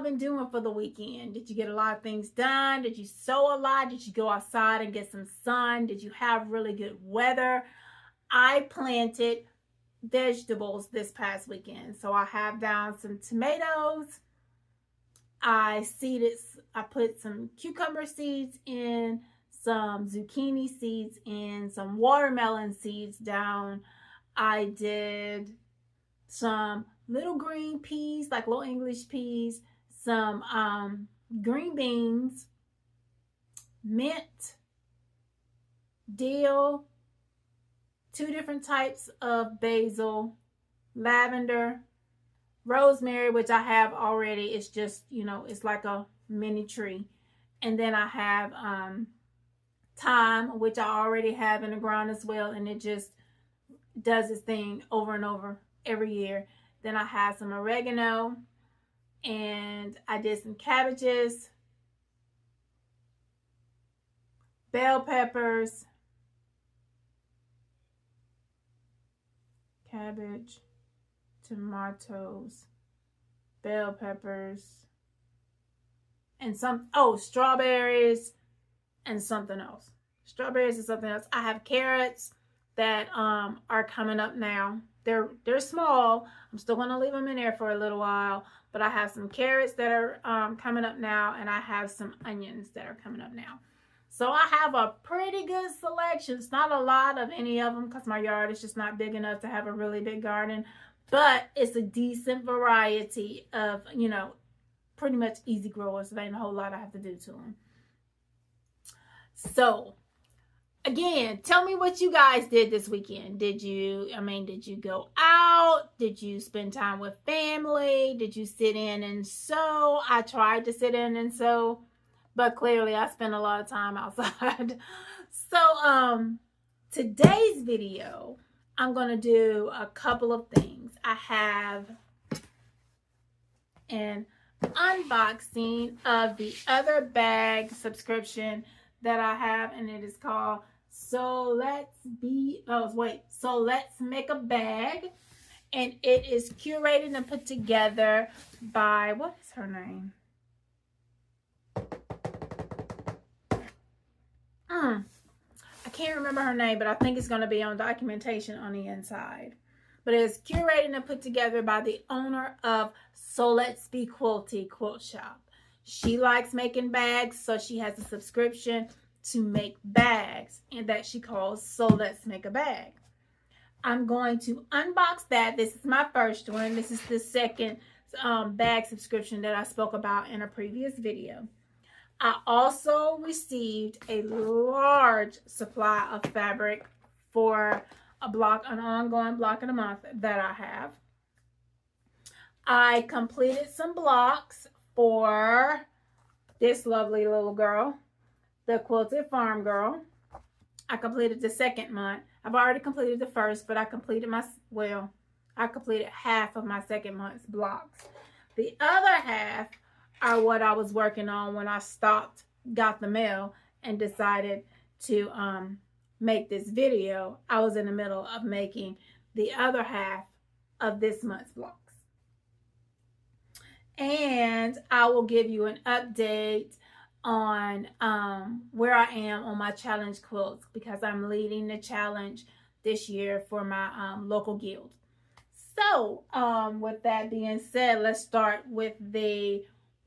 been doing for the weekend? Did you get a lot of things done? Did you sew a lot? Did you go outside and get some sun? Did you have really good weather? I planted vegetables this past weekend. So I have down some tomatoes. I put some cucumber seeds in, some zucchini seeds in, some watermelon seeds down. I did some little green peas, like little English peas, some green beans, mint, dill, 2 different types of basil, lavender, rosemary, which I have already. It's just, it's like a mini tree. And then I have thyme, which I already have in the ground as well, and it just does its thing over and over every year. Then I have some oregano, and I did some cabbages, bell peppers, cabbage, tomatoes, bell peppers, and strawberries and something else. Strawberries and something else. I have carrots that are coming up now. They're small. I'm still going to leave them in there for a little while, but I have some carrots that are coming up now, and I have some onions that are coming up now. So I have a pretty good selection. It's not a lot of any of them because my yard is just not big enough to have a really big garden, but it's a decent variety of, pretty much easy growers. There ain't a whole lot I have to do to them. So again, tell me what you guys did this weekend. Did you go out? Did you spend time with family? Did you sit in and sew? I tried to sit in and sew, but clearly I spent a lot of time outside. So today's video, I'm going to do a couple of things. I have an unboxing of the other bag subscription that I have, and it is called So Let's Make a Bag, and it is curated and put together by, what is her name? I can't remember her name, but I think it's going to be on documentation on the inside. But it's curated and put together by the owner of So Let's Be Quilty Quilt Shop. She likes making bags, so she has a subscription to make bags, and that she calls So Let's Make a Bag. I'm going to unbox that. This is my first one. This is the second bag subscription that I spoke about in a previous video. I also received a large supply of fabric for an ongoing block of the month that I have. I completed some blocks for this lovely little girl, the Quilted Farm Girl. I completed the second month. I've already completed the first, but I completed half of my second month's blocks. The other half are what I was working on when I got the mail, and decided to make this video. I was in the middle of making the other half of this month's blocks. And I will give you an update on where I am on my challenge quilts, because I'm leading the challenge this year for my local guild. So with that being said, let's start with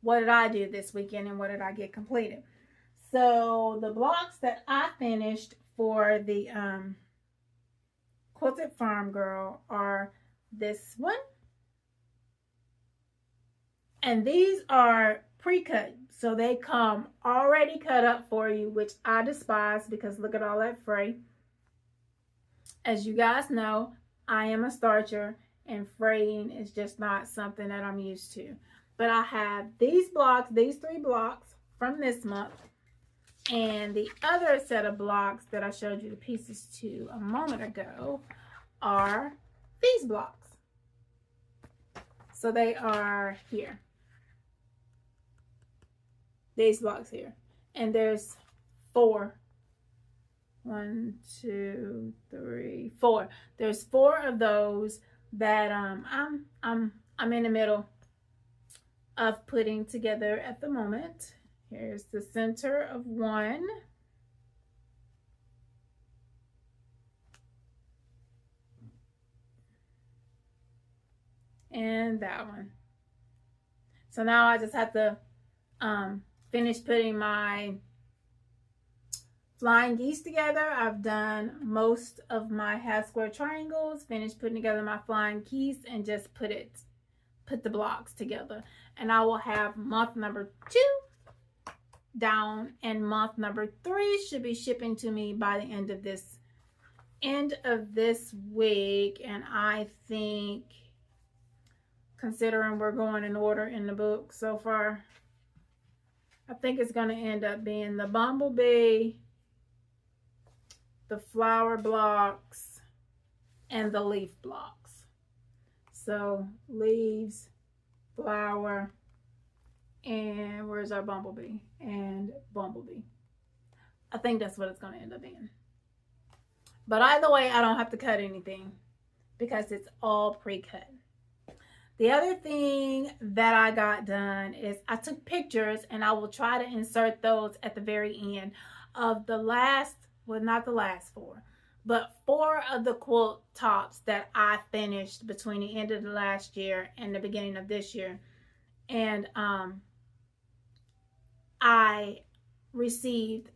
what did I do this weekend and what did I get completed. So the blocks that I finished for the Quilted Farm Girl are this one. And these are pre-cut. So they come already cut up for you, which I despise because look at all that fray. As you guys know, I am a starcher, and fraying is just not something that I'm used to. But I have these 3 blocks from this month. And the other set of blocks that I showed you the pieces to a moment ago are these blocks. So they are here. These blocks here. And there's 4. 1, 2, 3, 4. There's 4 of those that I'm in the middle of putting together at the moment. Here's the center of one. And that one. So now I just have to finish putting my flying geese together. I've done most of my half square triangles, finished putting together my flying geese, and just put the blocks together. And I will have month number 2 down, and month number 3 should be shipping to me by the end of this week. And I think, considering we're going in order in the book so far, I think it's going to end up being the bumblebee, the flower blocks, and the leaf blocks. So leaves, flower, and where's our bumblebee? And bumblebee. I think that's what it's going to end up being. But either way, I don't have to cut anything because it's all pre-cut. The other thing that I got done is I took pictures, and I will try to insert those at the very end of the last, well, not the last 4, but 4 of the quilt tops that I finished between the end of the last year and the beginning of this year. And I received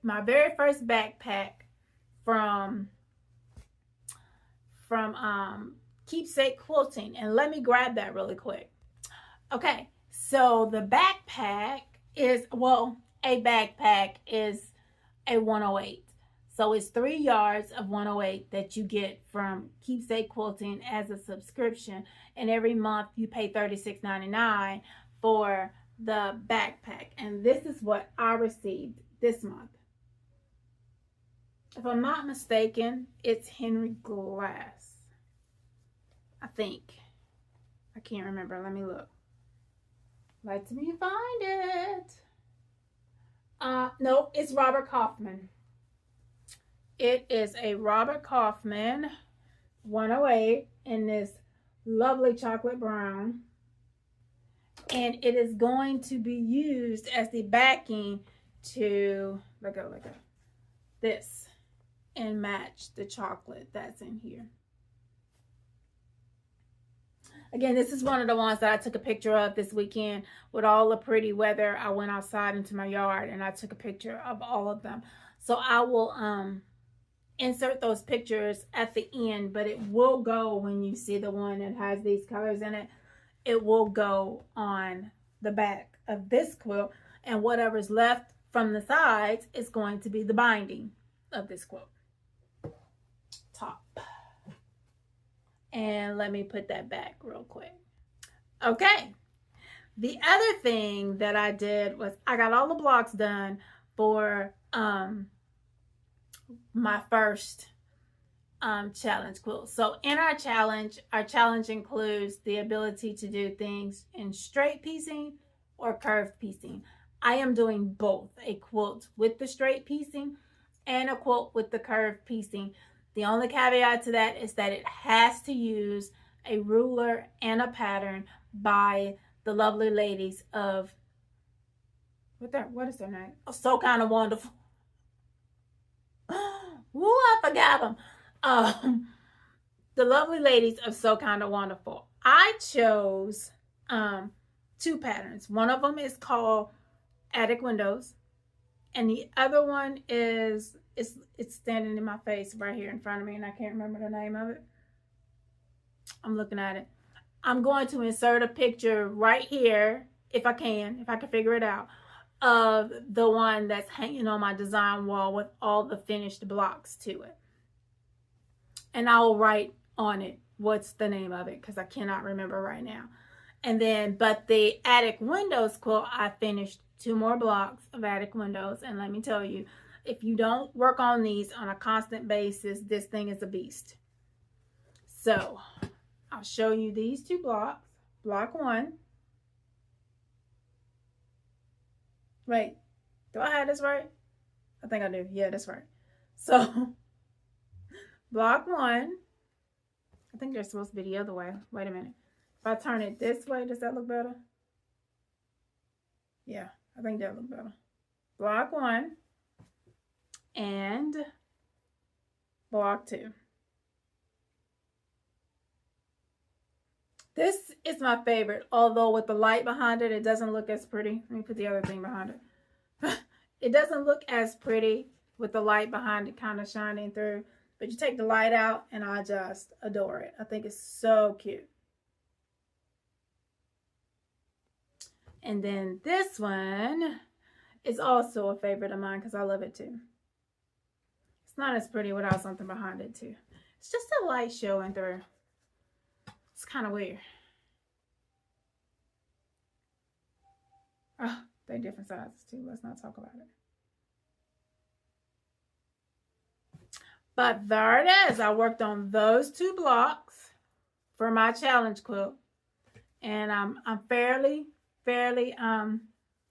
my very first backpack from Keepsake Quilting, and let me grab that really quick. Okay, so the backpack is, well, a backpack is a 108. So it's 3 yards of 108 that you get from Keepsake Quilting as a subscription, and every month you pay $36.99 for the backpack. And this is what I received this month. If I'm not mistaken, it's Henry Glass. I think. I can't remember. Let me look. Let me find it. No, it's Robert Kaufman. It is a Robert Kaufman 108 in this lovely chocolate brown. And it is going to be used as the backing to, let go, this, and match the chocolate that's in here. Again, this is one of the ones that I took a picture of this weekend with all the pretty weather. I went outside into my yard and I took a picture of all of them. So I will insert those pictures at the end, but it will go, when you see the one that has these colors in it, it will go on the back of this quilt, and whatever's left from the sides is going to be the binding of this quilt top. And let me put that back real quick. Okay, the other thing that I did was I got all the blocks done for my first challenge quilt. So in our challenge includes the ability to do things in straight piecing or curved piecing. I am doing both, a quilt with the straight piecing and a quilt with the curved piecing. The only caveat to that is that it has to use a ruler and a pattern by the lovely ladies of, what is their name? Oh, So Kind of Wonderful. Woo, I forgot them. The lovely ladies of So Kind of Wonderful. I chose 2 patterns. One of them is called Attic Windows, and the other one is, it's standing in my face right here in front of me, and I can't remember the name of it. I'm looking at it. I'm going to insert a picture right here, if I can figure it out, of the one that's hanging on my design wall with all the finished blocks to it. And I'll write on it what's the name of it, because I cannot remember right now. And then, but the Attic Windows quilt, I finished 2 more blocks of Attic Windows, and let me tell you, if you don't work on these on a constant basis, this thing is a beast. So I'll show you these 2 blocks. Block 1. Wait, do I have this right? I think I do. Yeah, that's right. So block 1. I think they're supposed to be the other way. Wait a minute. If I turn it this way, does that look better? Yeah, I think that look better. Block 1 and block 2. This is my favorite, although with the light behind it, it doesn't look as pretty. Let me put the other thing behind it. It doesn't look as pretty with the light behind it kind of shining through. But you take the light out and I just adore it. I think it's so cute. And then this one is also a favorite of mine because I love it too. It's not as pretty without something behind it too. It's just a light showing through. It's kind of weird. Oh, they're different sizes too. Let's not talk about it. But there it is. I worked on those 2 blocks for my challenge quilt. And I'm fairly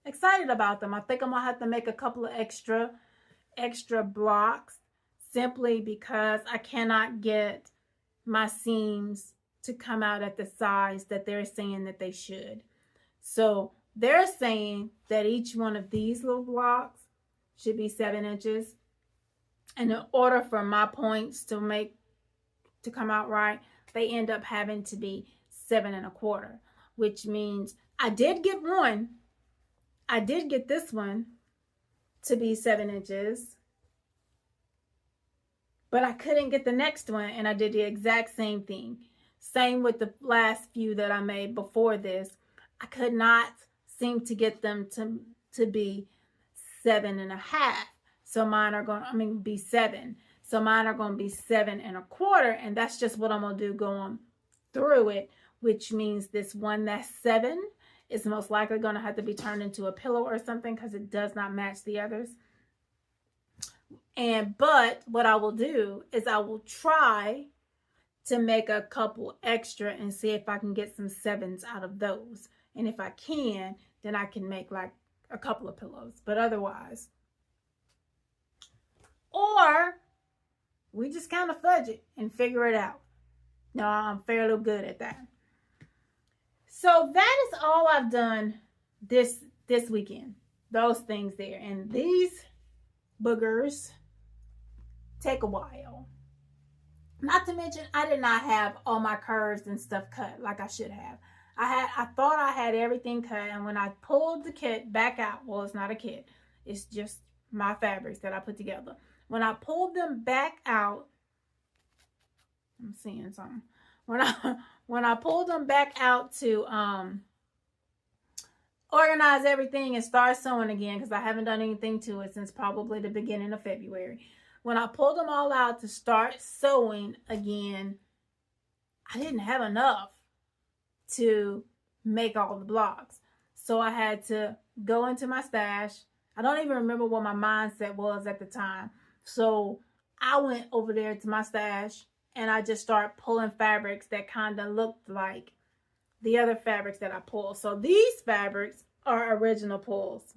excited about them. I think I'm going to have to make a couple of extra blocks simply because I cannot get my seams to come out at the size that they're saying that they should. So they're saying that each one of these little blocks should be 7 inches. And in order for my points to come out right, they end up having to be 7 1/4, which means I did get one. I did get this one to be 7 inches, but I couldn't get the next one, and I did the exact same thing. Same with the last few that I made before this. I could not seem to get them to be 7 1/2. So mine are going to be 7. So mine are going to be 7 1/4. And that's just what I'm going to do going through it, which means this one that's 7 is most likely going to have to be turned into a pillow or something because it does not match the others. But what I will do is I will try to make a couple extra and see if I can get some 7s out of those. And if I can, then I can make like a couple of pillows. But otherwise, or we just kind of fudge it and figure it out. No, I'm fairly good at that. So that is all I've done this weekend. Those things there. And these boogers take a while. Not to mention, I did not have all my curves and stuff cut like I should have. I thought I had everything cut, and when I pulled the kit back out, well, it's not a kit. It's just my fabrics that I put together. When I pulled them back out, I'm seeing something. When I pulled them back out to organize everything and start sewing again, because I haven't done anything to it since probably the beginning of February. When I pulled them all out to start sewing again, I didn't have enough to make all the blocks. So I had to go into my stash. I don't even remember what my mindset was at the time. So I went over there to my stash and I just started pulling fabrics that kind of looked like the other fabrics that I pulled. So these fabrics are original pulls.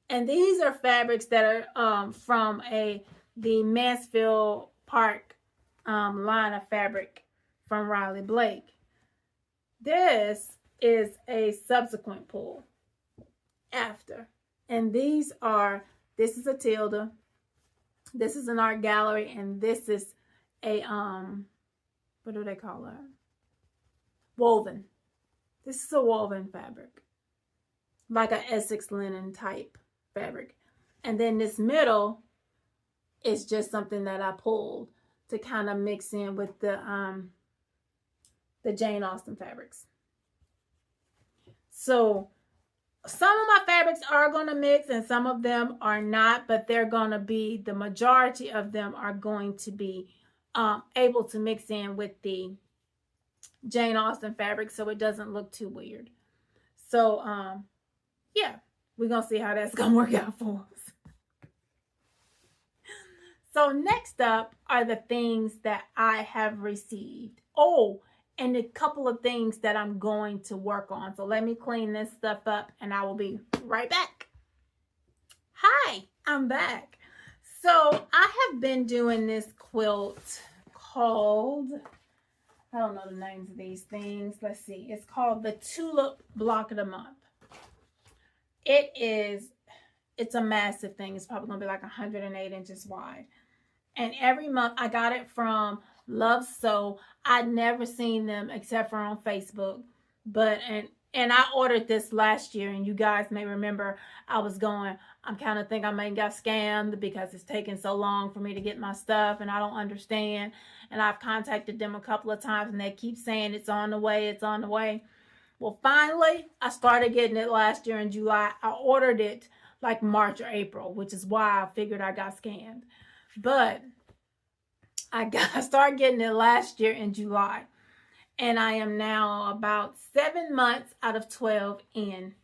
And these are fabrics that are from the Mansfield Park line of fabric from Riley Blake. This is a subsequent pull after. And this is a Tilda, this is an Art Gallery, and this is a, what do they call that? Woven. This is a woven fabric. Like an Essex linen type fabric. And then this middle is just something that I pulled to kind of mix in with the Jane Austen fabrics. So some of my fabrics are going to mix and some of them are not, but they're going to be, the majority of them are going to be able to mix in with the Jane Austen fabric so it doesn't look too weird. So, yeah, we're going to see how that's going to work out for us. So next up are the things that I have received. Oh, and a couple of things that I'm going to work on. So let me clean this stuff up and I will be right back. Hi, I'm back. So I have been doing this quilt called, I don't know the names of these things. Let's see. It's called the Tulip Block of the Month. It's a massive thing. It's probably going to be like 108 inches wide. And every month I got it from Love Sew. I'd never seen them except for on Facebook. But and I ordered this last year, and you guys may remember I was going, I'm kind of think I may got scammed because it's taking so long for me to get my stuff and I don't understand. And I've contacted them a couple of times and they keep saying it's on the way, it's on the way. Well, finally, I started getting it last year in July. I ordered it like March or April, which is why I figured I got scammed. But I started getting it last year in July. And I am now about 7 months out of 12 in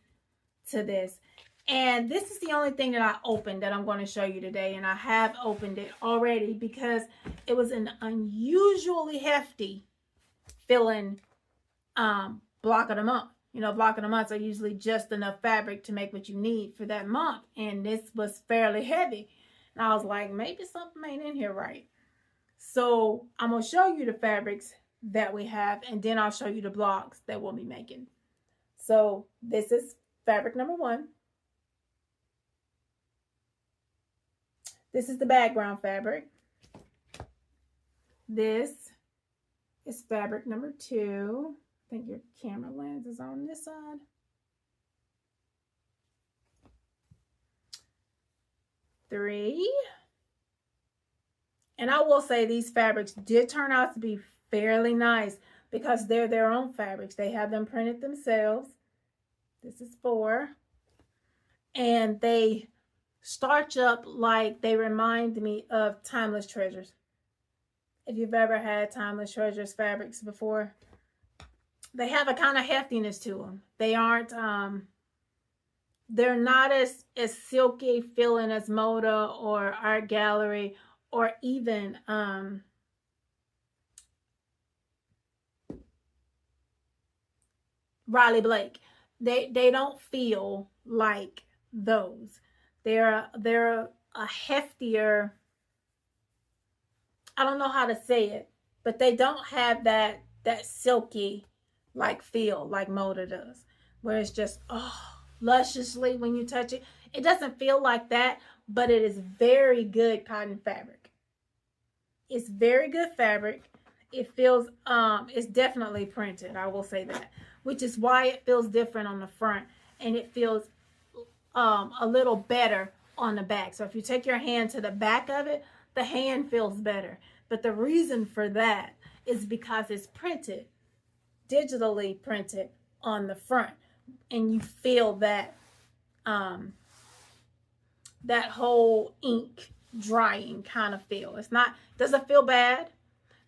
to this. And this is the only thing that I opened that I'm going to show you today. And I have opened it already because it was an unusually hefty filling block of the month. You know, block of the months are usually just enough fabric to make what you need for that month. And this was fairly heavy. And I was like, maybe something ain't in here right. So I'm going to show you the fabrics that we have, and then I'll show you the blocks that we'll be making. So this is fabric number 1. This is the background fabric. This is fabric number 2. I think your camera lens is on this side. Three. And I will say these fabrics did turn out to be fairly nice because they're their own fabrics. They have them printed themselves. This is 4. And they starch up like they remind me of Timeless Treasures. If you've ever had Timeless Treasures fabrics before, they have a kind of heftiness to them. They aren't, they're not as silky feeling as Moda or Art Gallery or even, Riley Blake. They don't feel like those. They're a heftier, I don't know how to say it, but they don't have that silky like feel like Moda does, where it's just lusciously when you touch it. It doesn't feel like that, but it is very good cotton fabric. It's very good fabric. It feels it's definitely printed, I will say that, which is why it feels different on the front, and it feels a little better on the back. So if you take your hand to the back of it, the hand feels better. But the reason for that is because it's printed, digitally printed on the front, and you feel that that whole ink drying kind of feel. It's not, doesn't feel bad,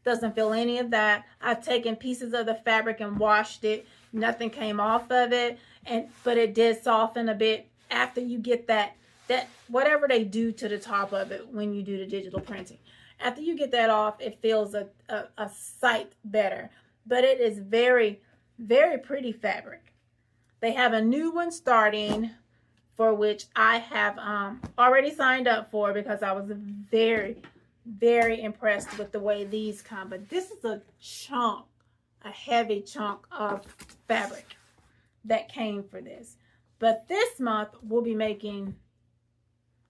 doesn't feel any of that. I've taken pieces of the fabric and washed it. Nothing came off of it, but it did soften a bit after you get that whatever they do to the top of it when you do the digital printing. After you get that off, it feels a sight better. But it is very, very pretty fabric. They have a new one starting, for which I have already signed up for because I was very, very impressed with the way these come. But this is a chunk, a heavy chunk of fabric that came for this. But this month we'll be making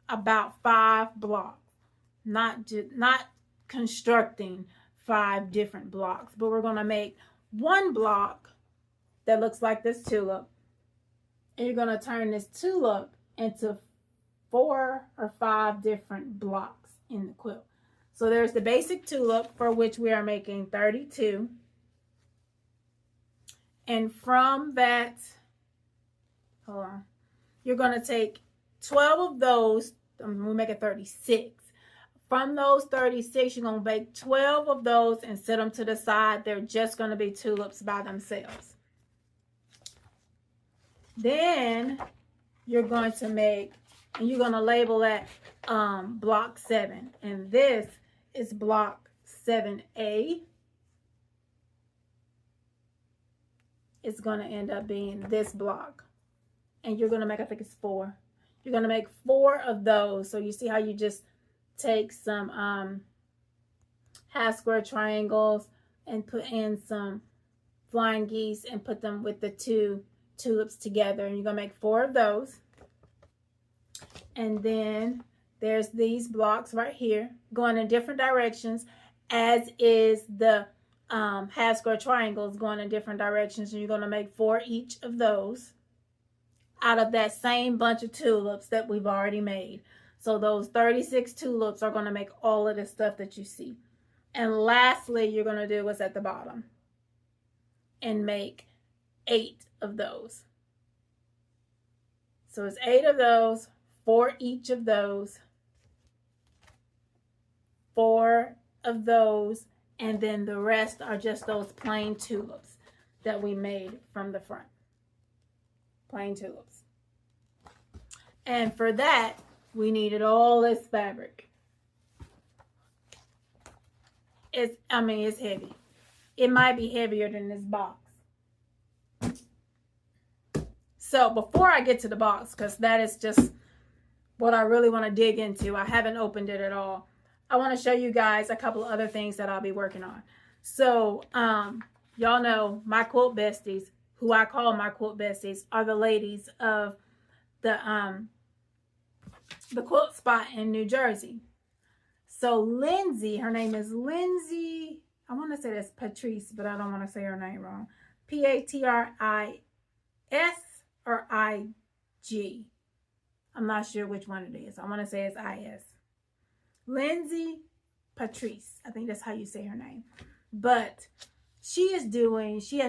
about 5 blocks, not constructing 5 different blocks, but we're going to make one block that looks like this tulip, and you're going to turn this tulip into 4 or 5 different blocks in the quilt. So there's the basic tulip, for which we are making 32. And from that, hold on, you're going to take 12 of those, we make it 36. From those 36, you're going to make 12 of those and set them to the side. They're just going to be tulips by themselves. Then you're going to make, and you're going to label that block 7. And this is block 7A. It's going to end up being this block. And you're going to make, I think it's 4. You're going to make 4 of those. So you see how you just take some half square triangles, and put in some flying geese and put them with the 2 tulips together. And you're going to make 4 of those. And then there's these blocks right here going in different directions, as is the half square triangles going in different directions. And you're going to make 4 each of those out of that same bunch of tulips that we've already made. So those 36 tulips are going to make all of the stuff that you see. And lastly, you're going to do what's at the bottom and make 8 of those. So it's 8 of those, 4 each of those, 4 of those, and then the rest are just those plain tulips that we made from the front. Plain tulips. And for that, we needed all this fabric. It's heavy. It might be heavier than this box. So before I get to the box, because that is just what I really want to dig into, I haven't opened it at all. I want to show you guys a couple of other things that I'll be working on. So, y'all know my quilt besties, who I call my quilt besties, are the ladies of the quilt spot in New Jersey. So Lindsay, her name is Lindsay, I want to say that's Patrice, but I don't want to say her name wrong. Patris or IG. I'm not sure which one it is. I want to say it's IS. Lindsay Patrice. I think that's how you say her name. But she has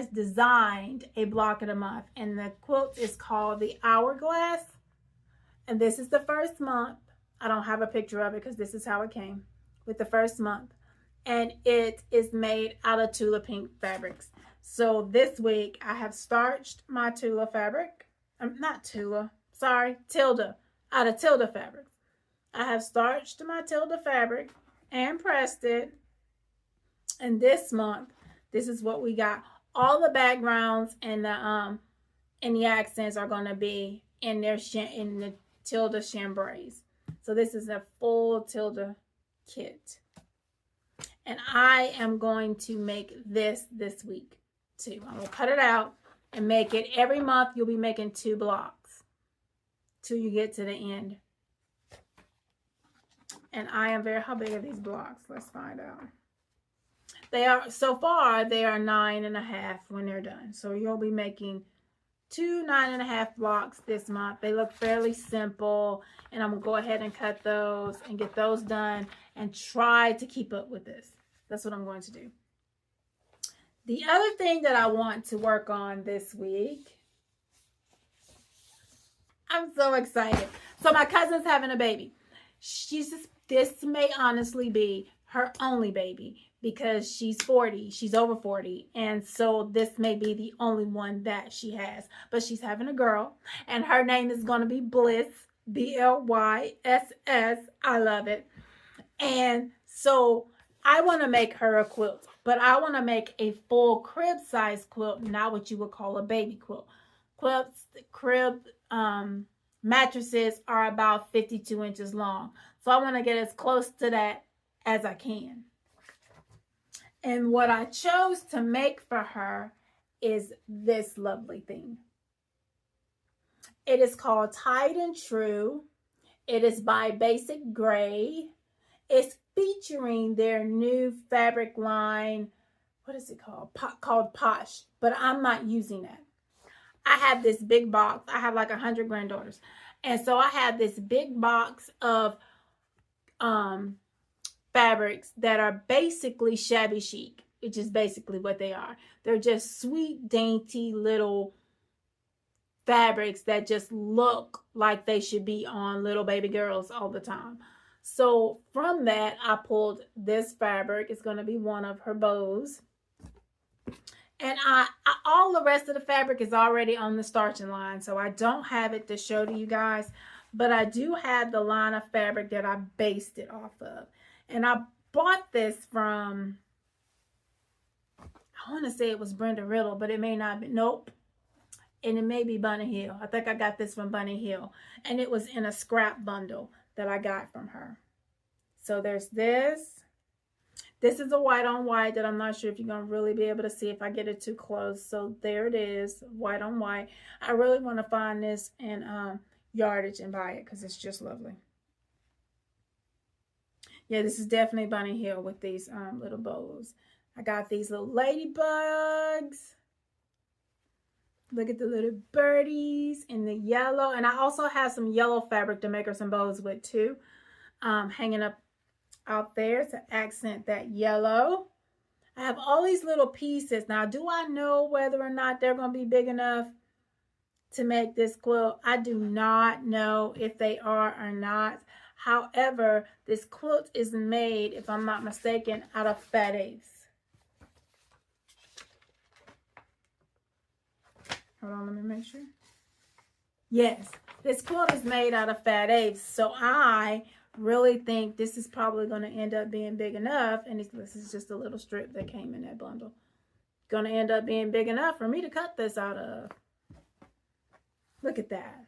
designed a block of the month, and the quilt is called the Hourglass. And this is the first month. I don't have a picture of it because this is how it came with the first month. And it is made out of Tula Pink fabrics. So this week I have starched my Tula fabric. Tilda, out of Tilda fabric. I have starched my Tilda fabric and pressed it. And this month, this is what we got. All the backgrounds and the accents are going to be in the Tilda chambray. So this is a full Tilda kit. And I am going to make this week too. I'm going to cut it out and make it. Every month you'll be making 2 blocks till you get to the end. And I am how big are these blocks? Let's find out. So far, they are 9.5 when they're done. So you'll be making 2 9.5 blocks this month. They look fairly simple. And I'm going to go ahead and cut those and get those done and try to keep up with this. That's what I'm going to do. The other thing that I want to work on this week, I'm so excited. So my cousin's having a baby. This may honestly be her only baby because she's 40. She's over 40. And so this may be the only one that she has. But she's having a girl. And her name is going to be Bliss. BLYSS. I love it. And so I want to make her a quilt. But I want to make a full crib size quilt. Not what you would call a baby quilt. Crib mattresses are about 52 inches long. So I want to get as close to that as I can. And what I chose to make for her is this lovely thing. It is called Tied and True. It is by Basic Gray. It's featuring their new fabric line. What is it called? Called Posh. But I'm not using that. I have this big box. I have like 100 granddaughters. And so I have this big box of fabrics that are basically shabby chic, which is basically what they are. They're just sweet, dainty little fabrics that just look like they should be on little baby girls all the time. So from that, I pulled this fabric. It's going to be one of her bows. And all the rest of the fabric is already on the starching line, so I don't have it to show to you guys. But I do have the line of fabric that I based it off of. And I bought this from, I want to say it was Brenda Riddle, but it may not be. Nope. And it may be Bunny Hill. I think I got this from Bunny Hill. And it was in a scrap bundle that I got from her. So there's this. This is a white on white that I'm not sure if you're going to really be able to see if I get it too close. So there it is, white on white. I really want to find this in Yardage and buy it because it's just lovely. Yeah, this is definitely Bunny Hill with these little bows. I got these little ladybugs. Look at the little birdies in the yellow. And I also have some yellow fabric to make her some bows with too. Hanging up out there to accent that yellow. I have all these little pieces. Now, do I know whether or not they're going to be big enough to make this quilt? I do not know if they are or not. However, this quilt is made, if I'm not mistaken, out of fat eighths. Hold on, let me make sure. Yes, this quilt is made out of fat eighths. So I really think this is probably going to end up being big enough. And this is just a little strip that came in that bundle. Going to end up being big enough for me to cut this out of. Look at that.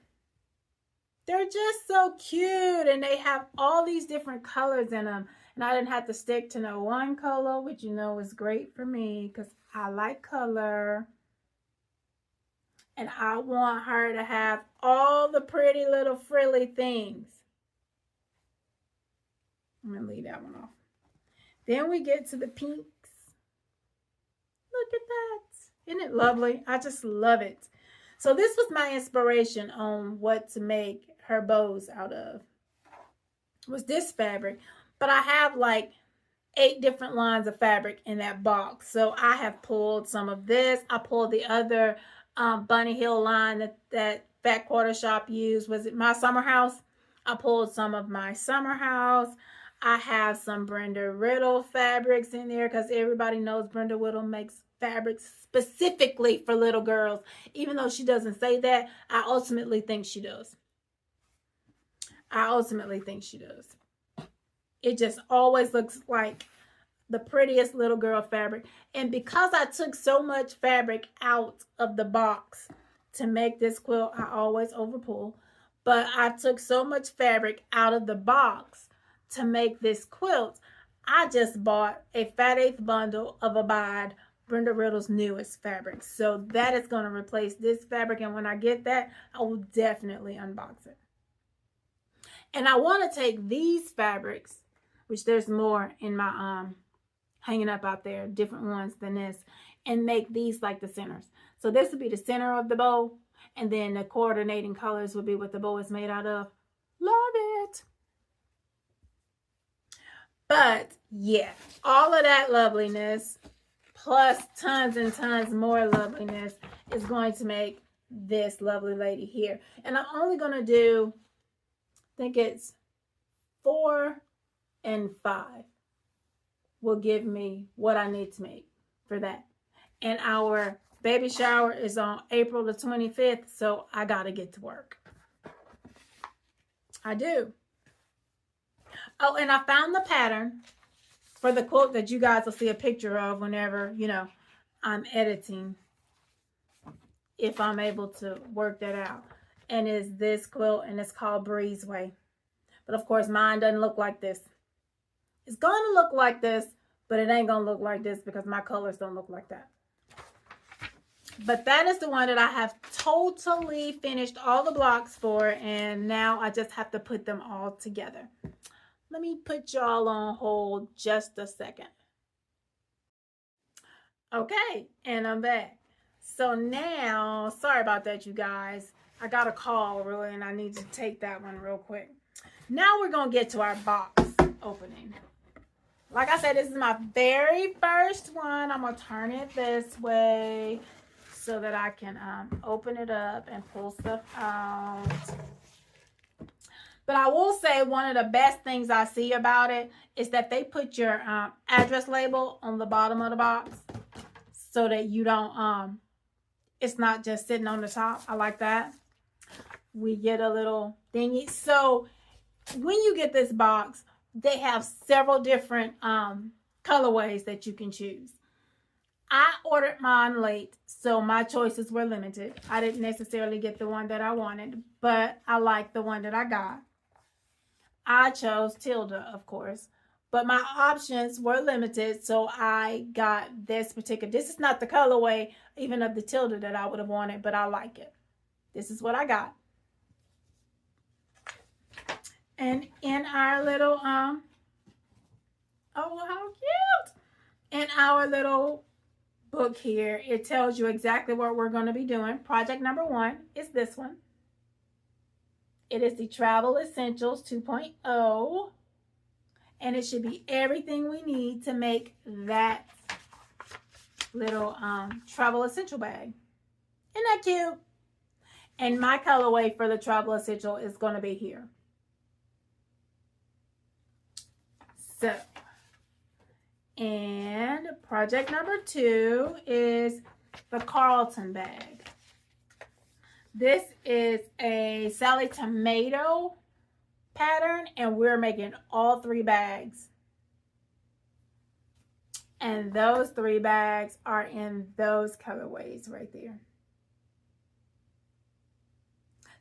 They're just so cute. And they have all these different colors in them. And I didn't have to stick to no one color, which you know is great for me because I like color. And I want her to have all the pretty little frilly things. I'm going to leave that one off. Then we get to the pinks. Look at that. Isn't it lovely? I just love it. So this was my inspiration on what to make her bows out of. Was this fabric. But I have like 8 different lines of fabric in that box. So I have pulled some of this. I pulled the other Bunny Hill line that Fat Quarter Shop used. Was it My Summer House? I pulled some of My Summer House. I have some Brenda Riddle fabrics in there because everybody knows Brenda Riddle makes fabrics specifically for little girls. Even though she doesn't say that, I ultimately think she does. I ultimately think she does. It just always looks like the prettiest little girl fabric. And because I took so much fabric out of the box to make this quilt, I always overpull. But I took so much fabric out of the box to make this quilt. I just bought a fat eighth bundle of Abide, Brenda Riddle's newest fabric. So that is going to replace this fabric. And when I get that, I will definitely unbox it. And I want to take these fabrics, which there's more in my hanging up out there, different ones than this, and make these like the centers. So this would be the center of the bow, and then the coordinating colors would be what the bow is made out of. Love it. But yeah, all of that loveliness plus tons and tons more loveliness is going to make this lovely lady here. And I'm only going to do, I think it's 4 and 5 will give me what I need to make for that. And our baby shower is on April the 25th, so I got to get to work. I do. Oh, and I found the pattern for the quilt that you guys will see a picture of whenever, you know, I'm editing, if I'm able to work that out. And it's this quilt, and it's called Breezeway. But of course, mine doesn't look like this. It's going to look like this, but it ain't going to look like this because my colors don't look like that. But that is the one that I have totally finished all the blocks for, and now I just have to put them all together. Let me put y'all on hold just a second. Okay, and I'm back. So now, sorry about that, you guys. I got a call, really, and I need to take that one real quick. Now we're going to get to our box opening. Like I said, this is my very first one. I'm going to turn it this way so that I can open it up and pull stuff out. But I will say one of the best things I see about it is that they put your address label on the bottom of the box so that you don't, it's not just sitting on the top. I like that. We get a little thingy. So when you get this box, they have several different colorways that you can choose. I ordered mine late, so my choices were limited. I didn't necessarily get the one that I wanted, but I liked the one that I got. I chose Tilda, of course, but my options were limited, so I got this particular. This is not the colorway even of the Tilda that I would have wanted, but I like it. This is what I got. And in our little oh, how cute. In our little book here, it tells you exactly what we're going to be doing. Project number 1 is this one. It is the Travel Essentials 2.0. And it should be everything we need to make that little travel essential bag. Isn't that cute? And my colorway for the travel essential is going to be here. So, and project number 2 is the Carlton bag. This is a Sally Tomato pattern, and we're making all 3 bags. And those 3 bags are in those colorways right there.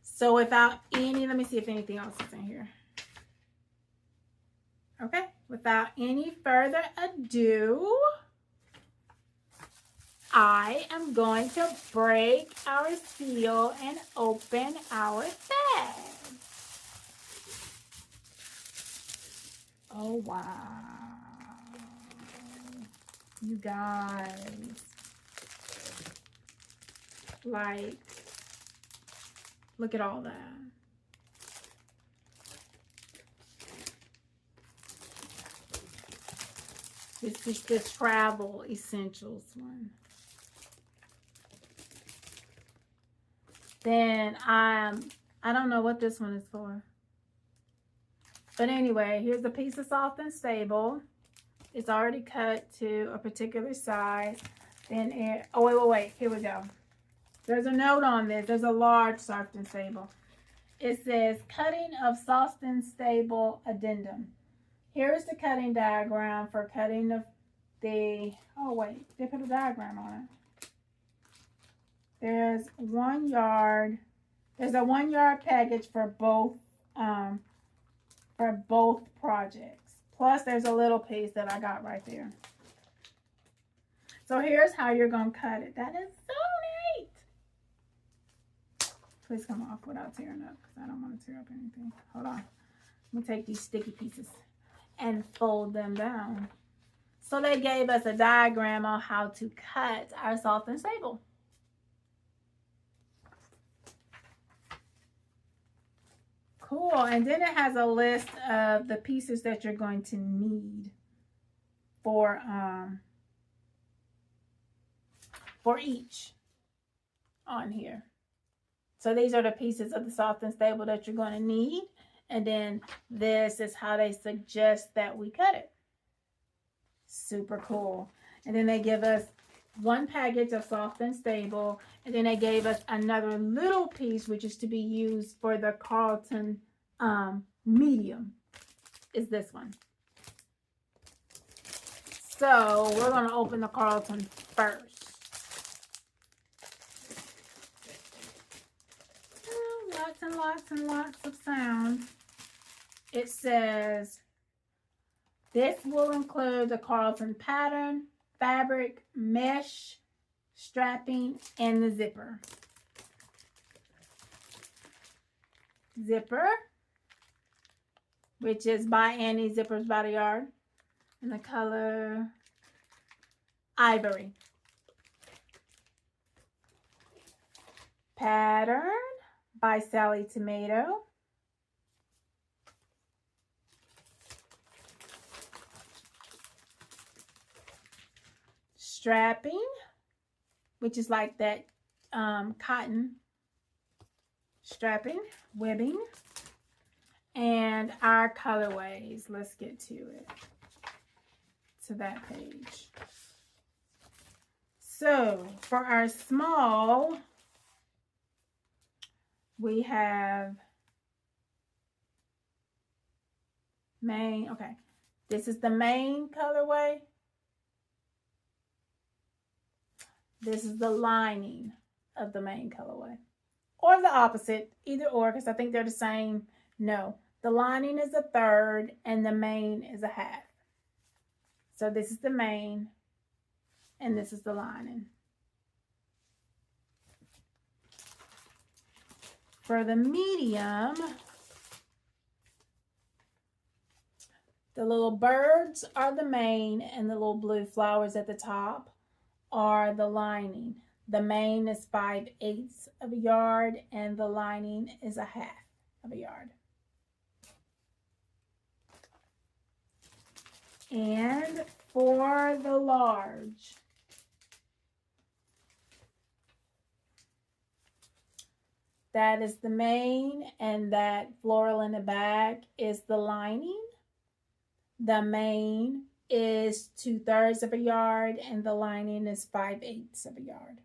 So without any, let me see if anything else is in here. Okay, without any further ado, I am going to break our seal and open our bag. Oh, wow. You guys. Like, look at all that. This is the Travel Essentials one. Then I don't know what this one is for. But anyway, here's a piece of Soft and Stable. It's already cut to a particular size. Then it, oh wait, here we go. There's a note on this. There's a large Soft and Stable. It says cutting of Soft and Stable addendum. Here's the cutting diagram for cutting the oh wait, they put a diagram on it. There's 1 yard. There's a 1 yard package for both projects. Plus there's a little piece that I got right there. So here's how you're gonna cut it. That is so neat. Please come off without tearing up, because I don't want to tear up anything. Hold on. Let me take these sticky pieces and fold them down. So they gave us a diagram on how to cut our Soft and Stable. Cool. And then it has a list of the pieces that you're going to need for each on here. So these are the pieces of the Soft and Stable that you're going to need. And then this is how they suggest that we cut it. Super cool. And then they give us 1 package of Soft and Stable. And then they gave us another little piece, which is to be used for the Carlton medium, is this one. So we're going to open the Carlton first. Lots and lots and lots of sound. It says, this will include the Carlton pattern, fabric, mesh, strapping, and the zipper. Zipper, which is by Annie Zippers by the Yard, in the color Ivory. Pattern by Sally Tomato. Strapping, which is like that cotton strapping, webbing, and our colorways. Let's get to it, to that page. So for our small, we have main. Okay, this is the main colorway. This is the lining of the main colorway. Or the opposite, either or, because I think they're the same. No, the lining is 1/3 and the main is 1/2. So this is the main, and this is the lining. For the medium, the little birds are the main, and the little blue flowers at the top are the lining. The main is 5/8 of a yard, and the lining is 1/2 of a yard. And for the large, that is the main, and that floral in the back is the lining. The main is 2/3 of a yard, and the lining is 5/8 of a yard.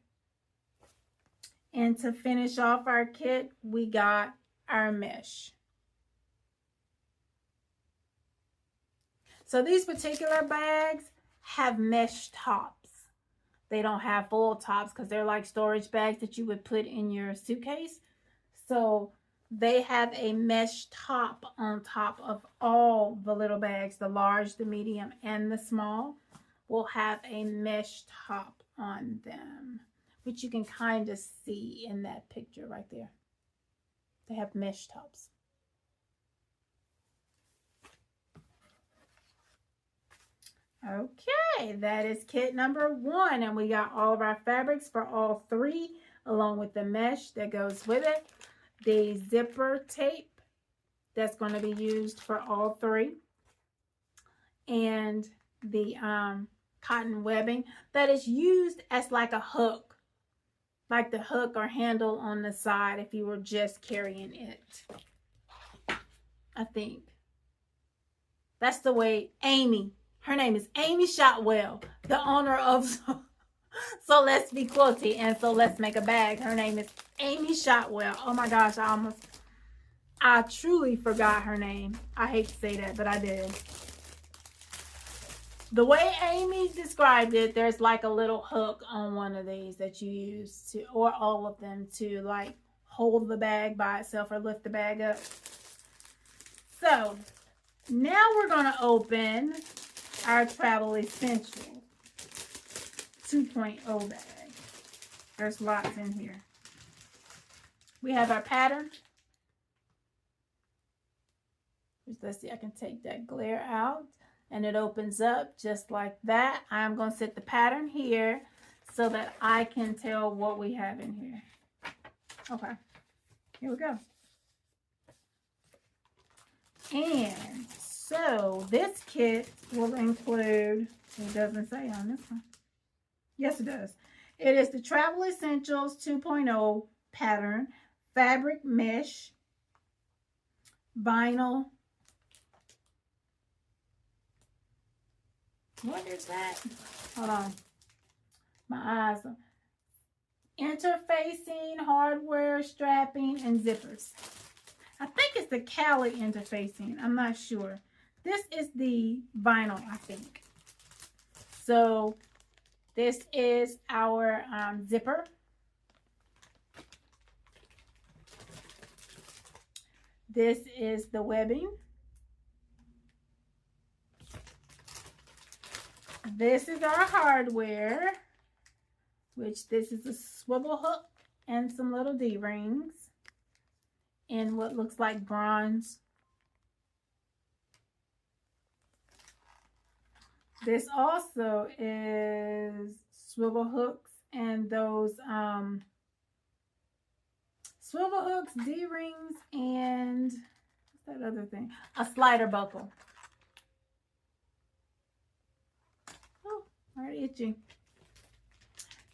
And to finish off our kit, we got our mesh. So these particular bags have mesh tops. They don't have full tops because they're like storage bags that you would put in your suitcase. So they have a mesh top on top of all the little bags. The large, the medium, and the small will have a mesh top on them, which you can kind of see in that picture right there. They have mesh tops. Okay, that is kit number 1, and we got all of our fabrics for all 3, along with the mesh that goes with it, the zipper tape that's going to be used for all 3, and the cotton webbing that is used as like a hook, like the hook or handle on the side if you were just carrying it. I think that's the way Amy, her name is Amy Shotwell, the owner of So Let's Be Quilty and So Let's Make a Bag. Her name is Amy Shotwell. Oh my gosh, I truly forgot her name. I hate to say that, but I did. The way Amy described it, there's like a little hook on one of these that you use to, or all of them, to like hold the bag by itself or lift the bag up. So now we're going to open our Travel Essentials 2.0 bag. There's lots in here. We have our pattern. Let's see, I can take that glare out. And it opens up just like that. I'm going to set the pattern here so that I can tell what we have in here. Okay, here we go. And so this kit will include, it doesn't say on this one. Yes, it does. It is the Travel Essentials 2.0 pattern, fabric mesh, vinyl. What is that? Hold on. My eyes. Interfacing, hardware, strapping, and zippers. I think it's the Cali interfacing. I'm not sure. This is the vinyl, I think. So this is our zipper. This is the webbing. This is our hardware, which this is a swivel hook and some little D-rings in what looks like bronze. This also is swivel hooks and those swivel hooks, D-rings, and what's that other thing? A slider buckle. Already itching.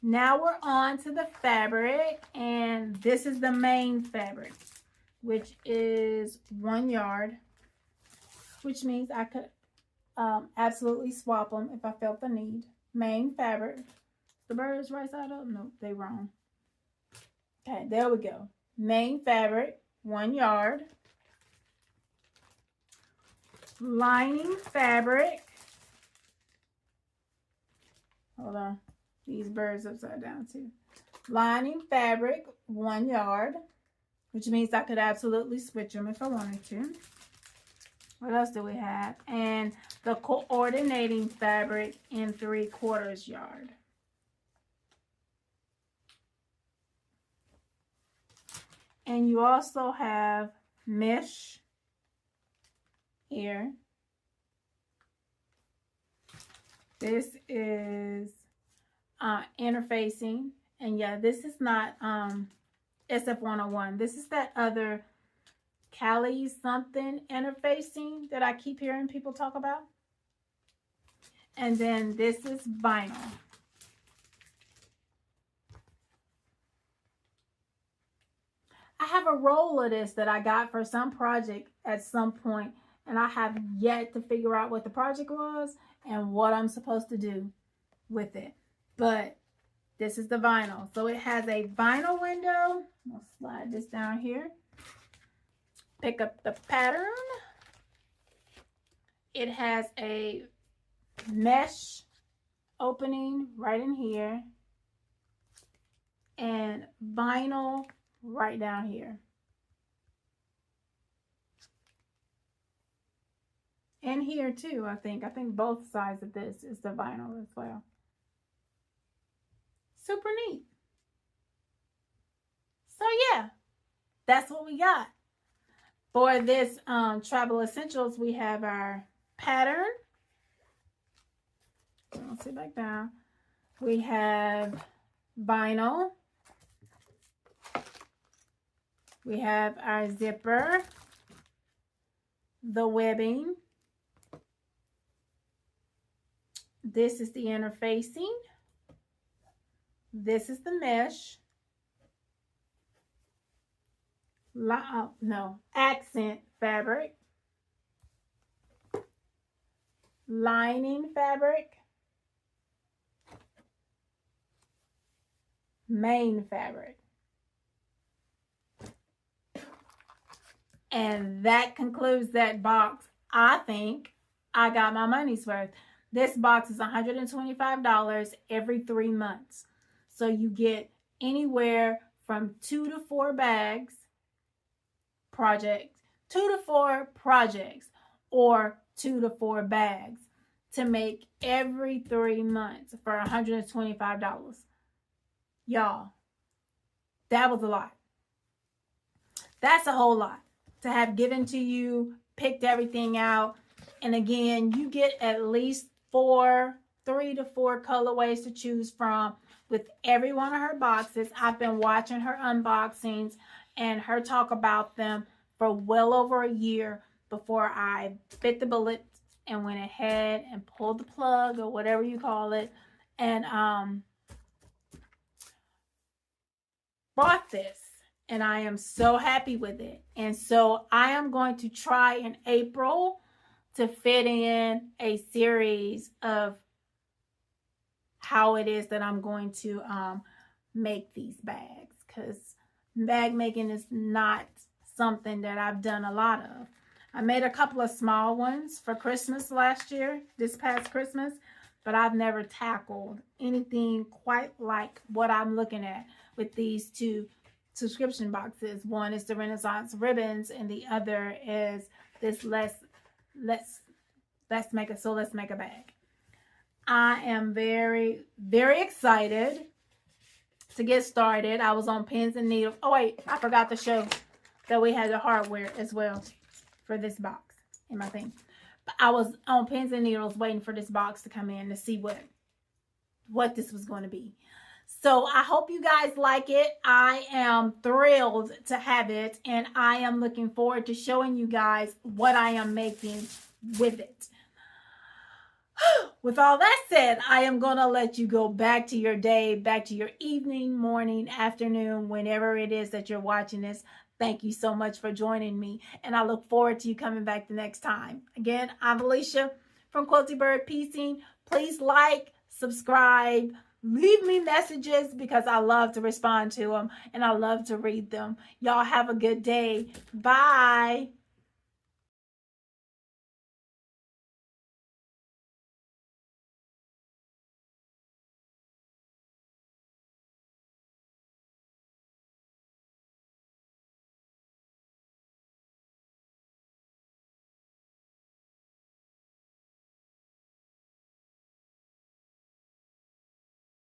Now we're on to the fabric, and this is the main fabric, which is 1 yard, which means I could absolutely swap them if I felt the need. Main fabric. The birds right side up? No, they wrong. Okay, there we go. Main fabric, 1 yard. Lining fabric. Hold on. These birds upside down too. Lining fabric, 1 yard, which means I could absolutely switch them if I wanted to. What else do we have? And the coordinating fabric in 3/4 yard. And you also have mesh here. This is interfacing. And yeah, this is not SF101. This is that other Cali something interfacing that I keep hearing people talk about. And then this is vinyl. I have a roll of this that I got for some project at some point, and I have yet to figure out what the project was and what I'm supposed to do with it. But this is the vinyl. So it has a vinyl window. I'll slide this down here. Pick up the pattern. It has a mesh opening right in here and vinyl right down here. And here too, I think both sides of this is the vinyl as well. Super neat. So yeah, that's what we got. For this Travel Essentials, we have our pattern. I'll sit back down. We have vinyl. We have our zipper, the webbing. This is the interfacing. This is the mesh. Accent fabric. Lining fabric. Main fabric. And that concludes that box. I think I got my money's worth. This box is $125 every 3 months. So you get anywhere from 2 to 4 bags, projects, 2 to 4 projects, or 2 to 4 bags to make every 3 months for $125. Y'all, that was a lot. That's a whole lot to have given to you, picked everything out. And again, you get at least 3 to 4 colorways to choose from with every one of her boxes. I've been watching her unboxings and her talk about them for well over a year before I bit the bullet and went ahead and pulled the plug or whatever you call it and bought this. And I am so happy with it. And so I am going to try in April to fit in a series of how it is that I'm going to make these bags, because bag making is not something that I've done a lot of. I made a couple of small ones for Christmas last year, this past Christmas, but I've never tackled anything quite like what I'm looking at with these 2 subscription boxes. One is the Renaissance ribbons and the other is this let's make a bag. I am very, very excited to get started. I was on pins and needles. Oh wait, I forgot to show that we had the hardware as well for this box in my thing. But I was on pins and needles waiting for this box to come in to see what this was going to be. So I hope you guys like it. I am thrilled to have it, and I am looking forward to showing you guys what I am making with it. With all that said, I am going to let you go back to your day, back to your evening, morning, afternoon, whenever it is that you're watching this. Thank you so much for joining me, and I look forward to you coming back the next time. Again, I'm Alicia from Quilty Bird Piecing. Please like, subscribe, leave me messages because I love to respond to them and I love to read them. Y'all have a good day. Bye.